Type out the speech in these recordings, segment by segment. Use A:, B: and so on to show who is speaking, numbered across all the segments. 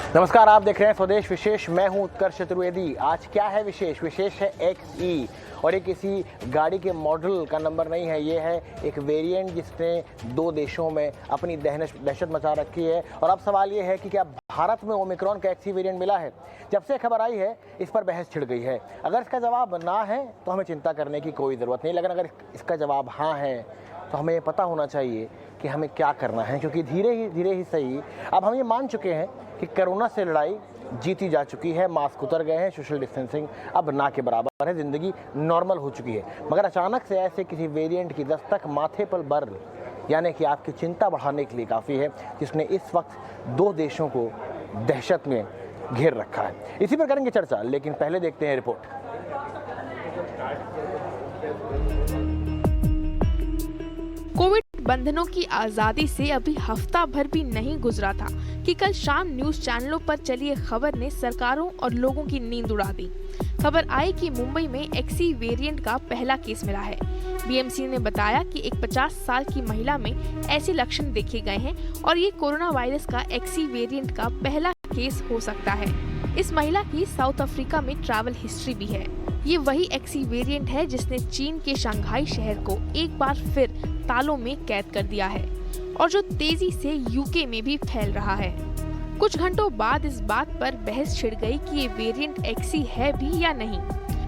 A: नमस्कार, आप देख रहे हैं स्वदेश विशेष। मैं हूं उत्कर्ष चतुर्वेदी। आज क्या है विशेष? विशेष है XE और ये किसी गाड़ी के मॉडल का नंबर नहीं है, ये है एक वेरिएंट जिसने दो देशों में अपनी दहशत मचा रखी है। और अब सवाल ये है कि क्या भारत में ओमिक्रॉन का XE वेरिएंट मिला है? जब से खबर आई है इस पर बहस छिड़ गई है। अगर इसका जवाब ना है तो हमें चिंता करने की कोई ज़रूरत नहीं, लेकिन अगर इसका जवाब हाँ है तो हमें ये पता होना चाहिए कि हमें क्या करना है, क्योंकि धीरे ही सही अब हम ये मान चुके हैं कि कोरोना से लड़ाई जीती जा चुकी है। मास्क उतर गए हैं, सोशल डिस्टेंसिंग अब ना के बराबर है, ज़िंदगी नॉर्मल हो चुकी है। मगर अचानक से ऐसे किसी वेरिएंट की दस्तक माथे पर बर यानी कि आपकी चिंता बढ़ाने के लिए काफ़ी है, जिसने इस वक्त दो देशों को दहशत में घेर रखा है। इसी पर करेंगे चर्चा, लेकिन पहले देखते हैं रिपोर्ट।
B: कोविड बंधनों की आजादी से अभी हफ्ता भर भी नहीं गुजरा था कि कल शाम न्यूज चैनलों पर चली एक खबर ने सरकारों और लोगों की नींद उड़ा दी। खबर आई कि मुंबई में XE वेरिएंट का पहला केस मिला है। BMC ने बताया कि एक 50 साल की महिला में ऐसे लक्षण देखे गए हैं और ये कोरोना वायरस का XE वेरिएंट का पहला केस हो सकता है। इस महिला की साउथ अफ्रीका में ट्रैवल हिस्ट्री भी है। ये वही XE वेरिएंट है जिसने चीन के शंघाई शहर को एक बार फिर तालों में कैद कर दिया है और जो तेजी से UK में भी फैल रहा है। कुछ घंटों बाद इस बात पर बहस छिड़ गई कि ये वेरिएंट XE है भी या नहीं।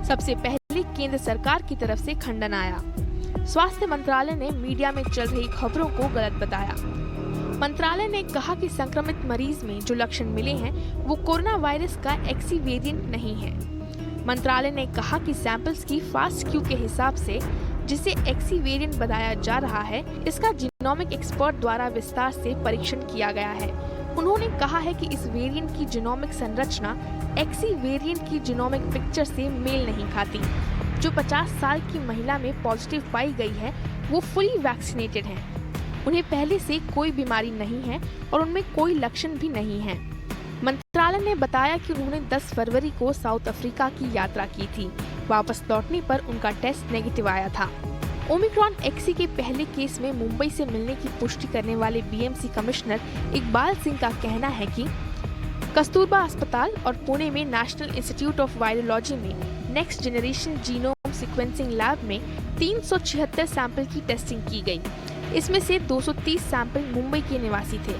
B: सबसे पहले केंद्र सरकार की तरफ से खंडन आया। स्वास्थ्य मंत्रालय ने मीडिया में चल रही खबरों को गलत बताया। मंत्रालय ने कहा कि संक्रमित मरीज में जो लक्षण मिले हैं वो कोरोना वायरस का XE वेरिएंट नहीं है। मंत्रालय ने कहा कि सैंपल्स की फास्ट क्यू के हिसाब से जिसे XE वेरिएंट बताया जा रहा है, इसका जीनोमिक एक्सपर्ट द्वारा विस्तार से परीक्षण किया गया है। उन्होंने कहा है कि इस वेरिएंट की जीनोमिक संरचना XE वेरिएंट की जीनोमिक पिक्चर से मेल नहीं खाती। जो 50 साल की महिला में पॉजिटिव पाई गई है वो फुली वैक्सीनेटेड है। उन्हें पहले से कोई बीमारी नहीं है और उनमें कोई लक्षण भी नहीं है। मंत्रालय ने बताया कि उन्होंने 10 फरवरी को साउथ अफ्रीका की यात्रा की थी। वापस लौटने पर उनका टेस्ट नेगेटिव आया था। ओमिक्रॉन XE के पहले केस में मुंबई से मिलने की पुष्टि करने वाले BMC कमिश्नर इकबाल सिंह का कहना है कि कस्तूरबा अस्पताल और पुणे में नेशनल इंस्टीट्यूट ऑफ वायरोलॉजी में next generation genome sequencing lab में 376 सैंपल की टेस्टिंग की गई। इसमें से 230 सैंपल मुंबई के निवासी थे।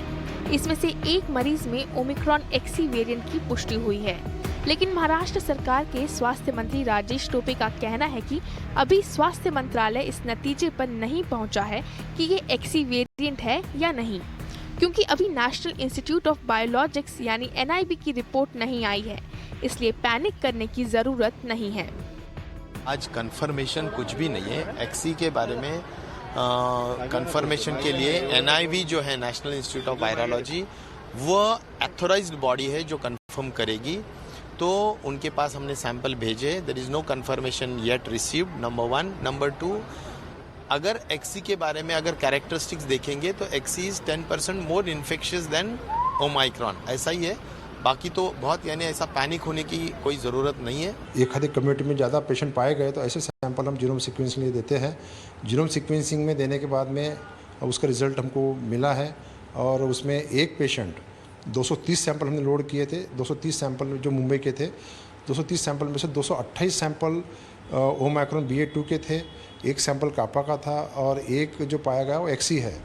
B: इसमें से एक मरीज में ओमिक्रॉन XE वेरिएंट की पुष्टि हुई है, लेकिन महाराष्ट्र सरकार के स्वास्थ्य मंत्री राजेश टोपे का कहना है कि अभी स्वास्थ्य मंत्रालय इस नतीजे पर नहीं पहुंचा है कि ये XE वेरिएंट है या नहीं, क्योंकि अभी नेशनल इंस्टीट्यूट ऑफ बायोलॉजिक्स यानी NIB की रिपोर्ट नहीं आई है, इसलिए पैनिक करने की जरूरत नहीं है।
C: आज कंफर्मेशन कुछ भी नहीं है XE के बारे में। कंफर्मेशन के लिए NIV जो है नेशनल इंस्टीट्यूट ऑफ वायरोलॉजी, वो ऑथोराइज्ड बॉडी है जो कंफर्म करेगी। तो उनके पास हमने सैंपल भेजे। There is no confirmation yet received, number 1। Number 2, अगर XE के बारे में अगर कैरेक्टरिस्टिक्स देखेंगे तो XE is 10% more infectious than Omicron, ऐसा ही है। बाकी तो बहुत यानी ऐसा पैनिक होने की कोई ज़रूरत नहीं है।
D: एक आधी कम्युनिटी में ज़्यादा पेशेंट पाए गए तो ऐसे सैंपल हम जीनोम सीक्वेंसिंग लिए देते हैं। जीनोम सीक्वेंसिंग में देने के बाद में उसका रिज़ल्ट हमको मिला है और उसमें एक पेशेंट 230 सैंपल हमने लोड किए थे। 230 सैंपल जो मुंबई के थे, 230 सैंपल में से 228 सैंपल ओमाइक्रॉन BA.2 के थे, एक सैंपल कापा का था और एक जो पाया गया वो XE है।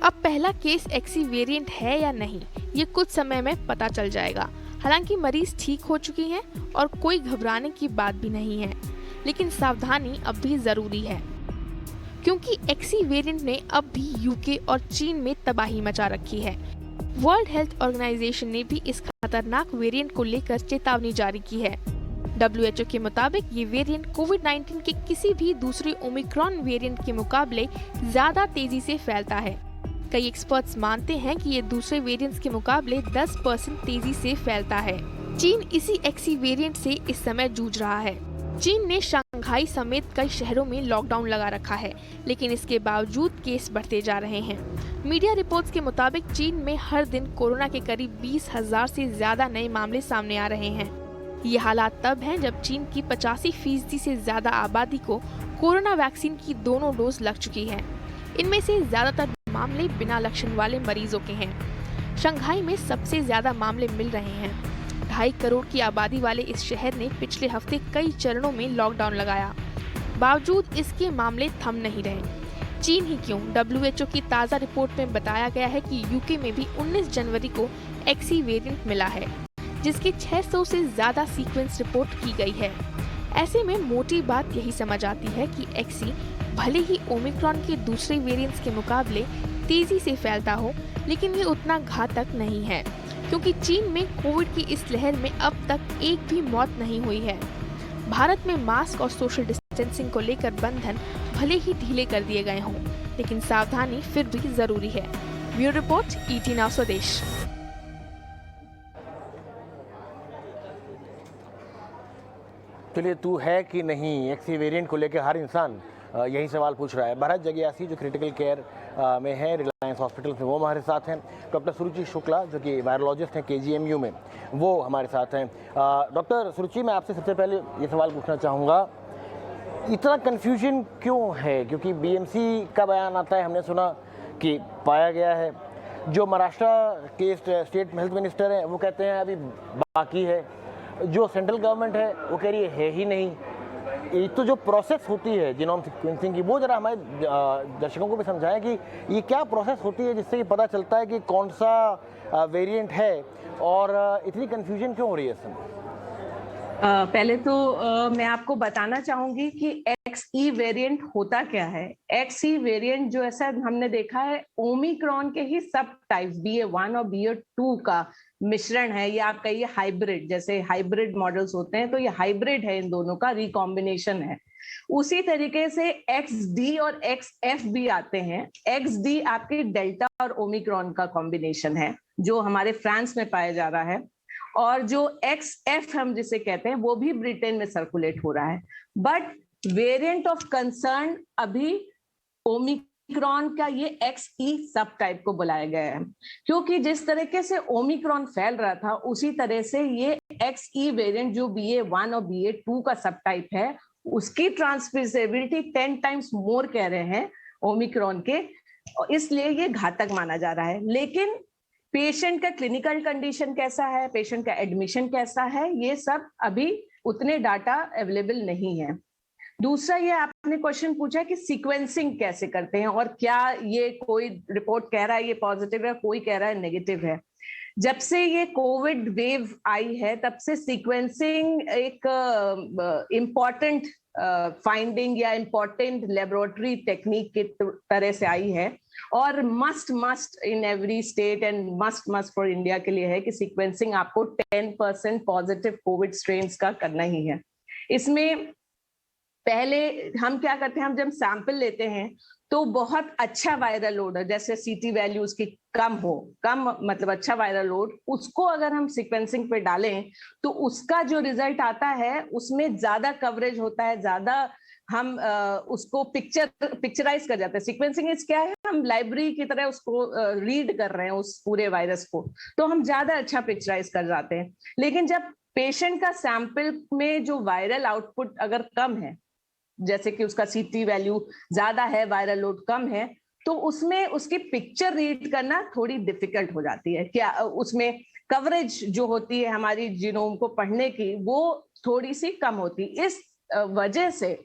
B: अब पहला केस XE वेरिएंट है या नहीं, ये कुछ समय में पता चल जाएगा। हालांकि मरीज ठीक हो चुकी हैं और कोई घबराने की बात भी नहीं है, लेकिन सावधानी अब भी जरूरी है, क्योंकि XE वेरिएंट ने अब भी UK और चीन में तबाही मचा रखी है। वर्ल्ड हेल्थ ऑर्गेनाइजेशन ने भी इस खतरनाक वेरिएंट को लेकर चेतावनी जारी की है। WHO के मुताबिक ये वेरिएंट कोविड-19 के किसी भी दूसरे ओमिक्रॉन वेरिएंट के मुकाबले ज्यादा तेजी से फैलता है। कई एक्सपर्ट्स मानते हैं कि ये दूसरे वेरिएंट्स के मुकाबले 10% तेजी से फैलता है। चीन इसी XE वेरिएंट से इस समय जूझ रहा है। चीन ने शंघाई समेत कई शहरों में लॉकडाउन लगा रखा है, लेकिन इसके बावजूद केस बढ़ते जा रहे हैं। मीडिया रिपोर्ट्स के मुताबिक चीन में हर दिन कोरोना के करीब 20,000 से ज्यादा नए मामले सामने आ रहे हैं। ये हालात तब हैं जब चीन की 85% से ज्यादा आबादी को कोरोना वैक्सीन की दोनों डोज लग चुकी है। इनमें से ज्यादातर मामले बिना लक्षण वाले मरीजों के हैं। शंघाई में सबसे ज्यादा मामले मिल रहे हैं। 2.5 करोड़ की आबादी वाले इस शहर ने पिछले हफ्ते कई चरणों में लॉकडाउन लगाया। बावजूद इसके मामले थम नहीं रहे। चीन ही क्यों, WHO की ताज़ा रिपोर्ट में बताया गया है कि यूके में भी 19 जनवरी को XE वेरिएंट मिला है, जिसकी 600 से ज्यादा सीक्वेंस रिपोर्ट की गई है। ऐसे में मोटी बात यही समझ आती है कि XE भले ही ओमिक्रॉन के दूसरे वेरिएंट्स के मुकाबले तेजी से फैलता हो, लेकिन ये उतना घातक नहीं है, क्योंकि चीन में कोविड की इस लहर में अब तक एक भी मौत नहीं हुई है। भारत में मास्क और सोशल डिस्टेंसिंग को लेकर बंधन भले ही ढीले कर दिए गए हों, लेकिन सावधानी फिर भी जरूरी है। ब्यूरो रिपोर्ट, ET नाउ स्वदेश।
A: चलिए, तू है कि नहीं, XE वेरिएंट को लेकर हर इंसान यही सवाल पूछ रहा है। भरत जगियासी जो क्रिटिकल केयर में है रिलायंस हॉस्पिटल में, वो हमारे साथ हैं। डॉक्टर सुरुचि शुक्ला जो कि वायरोलॉजिस्ट हैं KGMU में, वो हमारे साथ हैं। डॉक्टर सुरुचि, मैं आपसे सबसे पहले ये सवाल पूछना चाहूँगा, इतना कन्फ्यूजन क्यों है? क्योंकि BMC का बयान आता है, हमने सुना कि पाया गया है। जो महाराष्ट्र के स्टेट हेल्थ मिनिस्टर हैं वो कहते हैं अभी बाकी है। जो सेंट्रल गवर्नमेंट है वो कह रही है ही नहीं। ये तो जो प्रोसेस होती है जीनोम सीक्वेंसिंग की, वो जरा हमारे दर्शकों को भी समझाएं कि ये क्या प्रोसेस होती है जिससे ये पता चलता है कि कौन सा वेरिएंट है, और इतनी कन्फ्यूजन क्यों हो रही है इसमें?
E: पहले तो मैं आपको बताना चाहूंगी कि XE वेरिएंट होता क्या है। XE वेरिएंट जो ऐसा हमने देखा है, ओमिक्रॉन के ही सब टाइप्स BA.1 और BA.2 का मिश्रण है, या आप कहिए हाइब्रिड, जैसे हाइब्रिड मॉडल्स होते हैं, तो ये हाइब्रिड है, इन दोनों का रिकॉम्बिनेशन है। उसी तरीके से XD और XF भी आते हैं। XD आपके डेल्टा और ओमिक्रॉन का कॉम्बिनेशन है, जो हमारे फ्रांस में पाया जा रहा है, और जो XF हम जिसे कहते हैं वो भी ब्रिटेन में सर्कुलेट हो रहा है। बट वेरिएंट ऑफ कंसर्न अभी ओमिक्रॉन का ये XE सब टाइप को बुलाया गया है, क्योंकि जिस तरीके से ओमिक्रॉन फैल रहा था उसी तरह से ये XE वेरिएंट जो BA.1 और BA.2 का सब टाइप है, उसकी ट्रांसमिसिबिलिटी 10 टाइम्स मोर कह रहे हैं ओमिक्रॉन के, इसलिए ये घातक माना जा रहा है। लेकिन पेशेंट का क्लिनिकल कंडीशन कैसा है, पेशेंट का एडमिशन कैसा है, ये सब अभी उतने डाटा अवेलेबल नहीं है। दूसरा, ये आपने क्वेश्चन पूछा कि सीक्वेंसिंग कैसे करते हैं, और क्या ये कोई रिपोर्ट कह रहा है ये पॉजिटिव है, कोई कह रहा है नेगेटिव है। जब से ये कोविड वेव आई है तब से सीक्वेंसिंग एक इम्पॉर्टेंट फाइंडिंग या इम्पॉर्टेंट लेबोरेटरी टेक्निक की तरह से आई है, और must in every state and must for India के लिए है कि सीक्वेंसिंग आपको 10% पॉजिटिव कोविड स्ट्रेन्स का करना ही है। इसमें पहले हम क्या करते हैं, हम जब सैंपल लेते हैं तो बहुत अच्छा वायरल लोड है, जैसे CT वैल्यू उसकी कम मतलब अच्छा वायरल लोड, उसको अगर हम सीक्वेंसिंग पे डालें तो उसका जो रिजल्ट आता है उसमें ज्यादा कवरेज होता है, ज्यादा हम उसको पिक्चराइज कर जाते हैं। सीक्वेंसिंग इज क्या है, हम लाइब्रेरी की तरह उसको रीड कर रहे हैं उस पूरे वायरस को, तो हम ज्यादा अच्छा पिक्चराइज कर जाते हैं। लेकिन जब पेशेंट का सैंपल में जो वायरल आउटपुट अगर कम है, जैसे कि उसका CT वैल्यू ज्यादा है, वायरल लोड कम है, तो उसमें उसकी पिक्चर रीड करना थोड़ी डिफिकल्ट हो जाती है। क्या उसमें कवरेज जो होती है हमारी जीनोम को पढ़ने की, वो थोड़ी सी कम होती। इस वजह से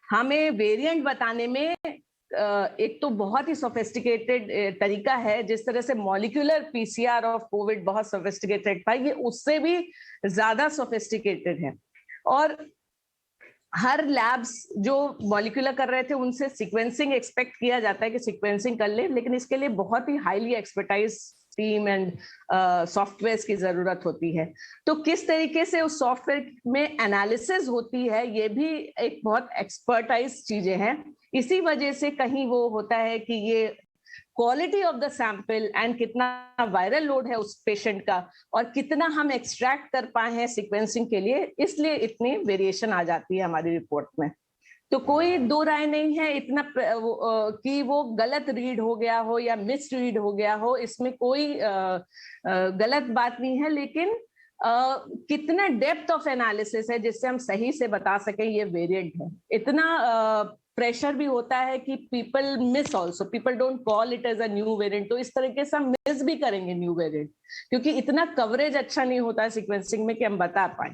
E: हमें वेरिएंट बताने में एक तो बहुत ही सोफिस्टिकेटेड तरीका है, जिस तरह से मॉलिक्यूलर PCR ऑफ कोविड बहुत सोफिस्टिकेटेड था, ये उससे भी ज्यादा सोफिस्टिकेटेड है। और हर लैब्स जो मॉलिक्यूलर कर रहे थे उनसे सीक्वेंसिंग एक्सपेक्ट किया जाता है कि सीक्वेंसिंग कर ले, लेकिन इसके लिए बहुत ही highly expertise team and software की जरूरत होती है। तो किस तरीके से उस सॉफ्टवेयर में एनालिसिस होती है, ये भी एक बहुत एक्सपर्टाइज चीजें हैं। इसी वजह से कहीं वो होता है कि ये quality of the sample and कितना वायरल लोड है उस पेशेंट का, और कितना हम एक्सट्रैक्ट कर पाए हैं सीक्वेंसिंग के लिए, इसलिए इतनी वेरिएशन आ जाती है हमारी रिपोर्ट में। तो कोई दो राय नहीं है इतना कि वो गलत रीड हो गया हो या मिस रीड हो गया हो, इसमें कोई गलत बात नहीं है। लेकिन कितना डेप्थ ऑफ एनालिसिस है जिससे हम सही से बता सकें ये वेरिएंट है, इतना प्रेशर भी होता है कि people miss also, people don't call it as a new variant, तो इस तरीके से हम मिस भी करेंगे न्यू वेरिएंट, क्योंकि इतना कवरेज अच्छा नहीं होता है सीक्वेंसिंग में कि हम बता पाए।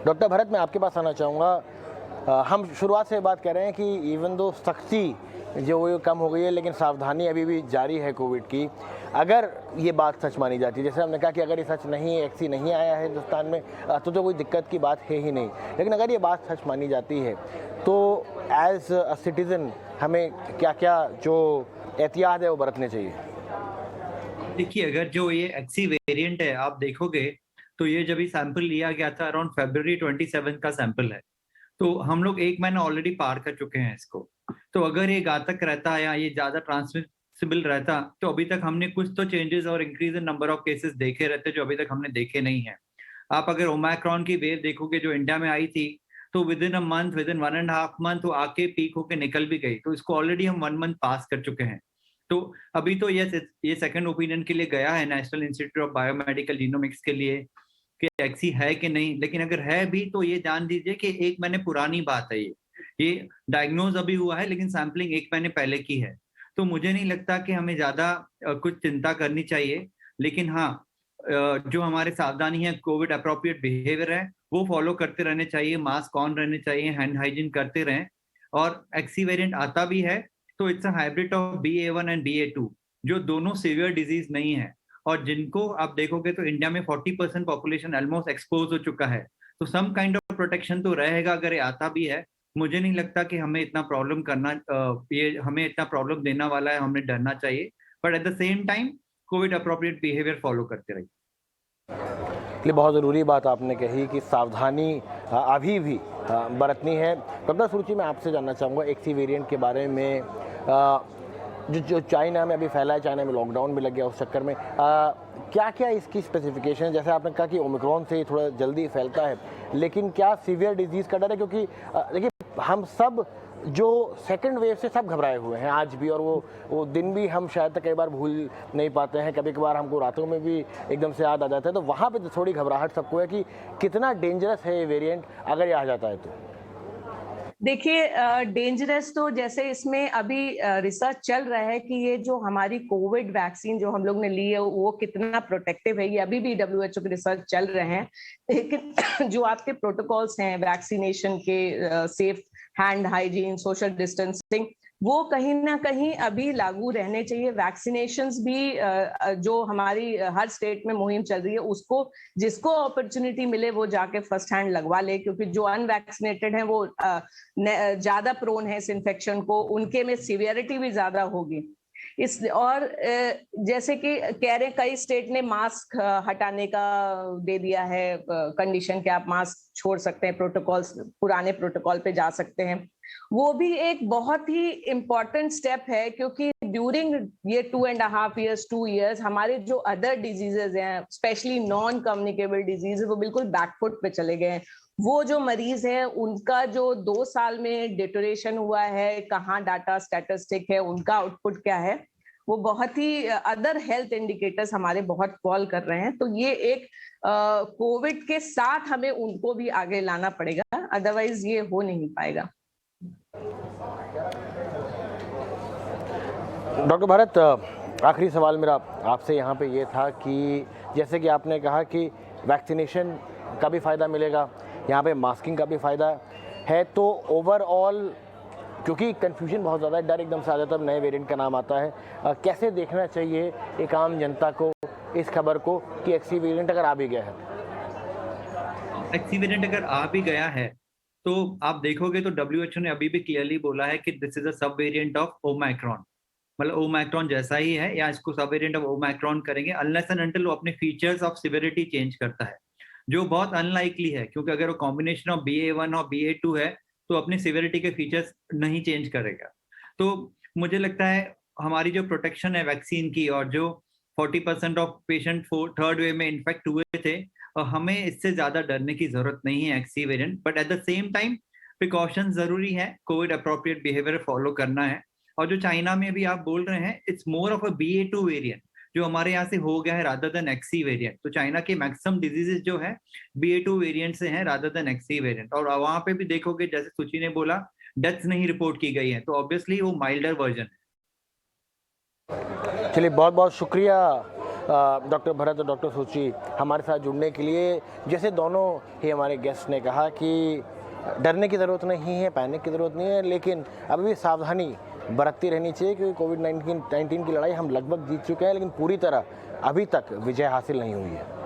A: डॉक्टर भरत, मैं आपके पास आना चाहूँगा। हम शुरुआत से बात कर रहे हैं कि इवन दो सख्ती जो वो कम हो गई है, लेकिन सावधानी अभी भी जारी है कोविड की। अगर ये बात सच मानी जाती है, जैसे हमने कहा कि अगर ये सच नहीं है, एक्सी नहीं आया है हिंदुस्तान में, तो कोई दिक्कत की बात है ही नहीं। लेकिन अगर ये बात सच मानी जाती है तो एज अ सिटीज़न हमें क्या क्या जो एहतियात है वो बरतने चाहिए?
F: देखिए, अगर जो ये एक्सी वेरिएंट है, आप देखोगे तो ये जब सैंपल लिया गया था अराउंड February 27 का सैंपल है, तो हम लोग 1 महीना ऑलरेडी पार कर चुके हैं इसको। तो अगर ये घातक रहता या ये ज्यादा ट्रांसमिसिबल रहता, तो अभी तक हमने कुछ तो चेंजेस और increase in number of cases देखे रहते जो अभी तक हमने देखे नहीं है। आप अगर ओमाइक्रॉन की वेव देखोगे जो इंडिया में आई थी, तो with in a month, with in 1.5 month वो आके पीक होके निकल भी गई, तो इसको ऑलरेडी हम 1 मंथ पास कर चुके हैं। तो अभी तो ये सेकंड ओपिनियन के लिए गया है national institute of biomedical genomics के लिए कि एक्सी है कि नहीं, लेकिन अगर है भी तो ये जान दीजिए कि 1 महीने पुरानी बात है। ये डायग्नोज अभी हुआ है, लेकिन सैम्पलिंग 1 महीने पहले की है। तो मुझे नहीं लगता कि हमें ज्यादा कुछ चिंता करनी चाहिए, लेकिन हाँ, जो हमारे सावधानी है, कोविड अप्रोप्रिएट बिहेवियर है, वो फॉलो करते रहने चाहिए, मास्क ऑन रहने चाहिए, हैंड हाइजीन करते रहें। और एक्सी वेरिएंट आता भी है तो it's a hybrid of BA1 and BA2, जो दोनों सीवियर डिजीज नहीं है, और जिनको आप देखोगे तो इंडिया में 40% पॉपुलेशन ऑलमोस्ट एक्सपोज हो चुका है। तो सम काइंड ऑफ प्रोटेक्शन तो रहेगा अगर ये आता भी है। मुझे नहीं लगता कि हमें इतना प्रॉब्लम करना, ये हमें इतना प्रॉब्लम देने वाला है, हमें डरना चाहिए। But at the same time Covid appropriate behaviour follow करते रहिए।
A: ये बहुत ज़रूरी बात आपने कही कि सावधानी अभी भी बरतनी है। डॉक्टर सुरुचि, मैं आपसे जानना चाहूँगा एक्सी वेरिएंट के बारे में। जो चाइना में अभी फैला है, चाइना में लॉकडाउन भी लग गया उस चक्कर में, क्या क्या इसकी स्पेसिफिकेशन? जैसे आपने कहा कि ओमिक्रॉन से थोड़ा जल्दी फैलता है, लेकिन क्या सीवियर डिजीज़ का डर है? क्योंकि देखिए, हम सब जो सेकंड वेव से सब घबराए हुए हैं आज भी, और वो दिन भी हम शायद कई बार भूल नहीं पाते हैं। कभी कभार हमको रातों में भी एकदम से याद आ जाता है। तो वहाँ पे थोड़ी घबराहट सबको है कि कितना डेंजरस है ये वेरिएंट अगर ये आ जाता है तो।
E: देखिए, डेंजरस तो जैसे इसमें अभी रिसर्च चल रहा है कि ये जो हमारी कोविड वैक्सीन जो हम लोग ने ली है वो कितना प्रोटेक्टिव है, ये अभी भी WHO के रिसर्च चल रहे हैं। लेकिन जो आपके प्रोटोकॉल्स हैं वैक्सीनेशन के, safe hand hygiene, social distancing, वो कहीं ना कहीं अभी लागू रहने चाहिए। वैक्सीनेशंस भी जो हमारी हर स्टेट में मुहिम चल रही है, उसको जिसको अपॉर्चुनिटी मिले वो जाके फर्स्ट हैंड लगवा ले, क्योंकि जो अनवैक्सीनेटेड हैं वो ज्यादा प्रोन है इस इन्फेक्शन को, उनके में सीवियरिटी भी ज्यादा होगी। इस और जैसे कि कह रहे हैं कई स्टेट ने मास्क हटाने का दे दिया है कंडीशन कि आप मास्क छोड़ सकते हैं, प्रोटोकॉल्स पुराने प्रोटोकॉल पे जा सकते हैं। वो भी एक बहुत ही इम्पोर्टेंट स्टेप है, क्योंकि ड्यूरिंग ये 2.5 years 2 years हमारे जो अदर डिजीजेज हैं, स्पेशली नॉन कम्युनिकेबल डिजीज, वो बिल्कुल बैकफुट पे चले गए हैं। वो जो मरीज है उनका जो 2 साल में डिटोरेशन हुआ है, कहाँ डाटा स्टैटिस्टिक है, उनका आउटपुट क्या है, वो बहुत ही अदर हेल्थ इंडिकेटर्स हमारे बहुत फॉल कर रहे हैं। तो ये एक कोविड के साथ हमें उनको भी आगे लाना पड़ेगा, अदरवाइज ये हो नहीं पाएगा।
A: डॉक्टर भरत, आखिरी सवाल मेरा आपसे यहाँ पे ये था कि जैसे कि आपने कहा कि वैक्सीनेशन का भी फ़ायदा मिलेगा, यहाँ पे मास्किंग का भी फ़ायदा है, तो ओवरऑल क्योंकि कन्फ्यूजन बहुत ज़्यादा है, डर एकदम से आ जाता है नए वेरिएंट का नाम आता है, कैसे देखना चाहिए एक आम जनता को इस खबर को कि एक्सी वेरिएंट अगर आ भी गया है?
F: एक्सी वेरिएंट अगर आ भी गया है तो आप देखोगे तो WHO ने अभी भी क्लियरली बोला है कि दिस इज अ सब वेरिएंट ऑफ ओमाइक्रॉन, मतलब ओमाइक्रॉन जैसा ही है, या इसको सब वेरिएंट ऑफ ओमाइक्रॉन करेंगे अनलेस एंड अनटिल वो अपने फीचर्स ऑफ सिवियरिटी चेंज करता है, जो बहुत अनलाइकली है, क्योंकि अगर वो कॉम्बिनेशन ऑफ BA1 और BA2 है तो अपनी सिवियरिटी के फीचर्स नहीं चेंज करेगा। तो मुझे लगता है हमारी जो प्रोटेक्शन है वैक्सीन की, और जो 40% ऑफ पेशेंट थर्ड वेव में इन्फेक्ट हुए थे, और हमें इससे ज्यादा डरने की जरूरत नहीं है XE variant. But at the same time precaution जरूरी है, कोविड अप्रोप्रिएट बिहेवियर फॉलो करना है। और जो चाइना में भी आप बोल रहे हैं, it's more of a BA2 variant जो हमारे यहाँ से हो गया है रादर देन एक्सी वेरिएंट। तो चाइना के मैक्सिमम डिजीजेस जो है BA2 वेरिएंट से हैं रादर देन एक्सी वेरिएंट। और वहां पे भी देखोगे, जैसे सुचि ने बोला, डेथ्स नहीं रिपोर्ट की गई हैं, तो ऑब्वियसली वो माइल्डर वर्जन है।
A: चलिए, बहुत बहुत शुक्रिया डॉक्टर भरत और डॉक्टर सूची हमारे साथ जुड़ने के लिए। जैसे दोनों ही हमारे गेस्ट ने कहा कि डरने की ज़रूरत नहीं है, पैनिक की ज़रूरत नहीं है, लेकिन अभी भी सावधानी बरतती रहनी चाहिए, क्योंकि कोविड-19 की लड़ाई हम लगभग जीत चुके हैं, लेकिन पूरी तरह अभी तक विजय हासिल नहीं हुई है।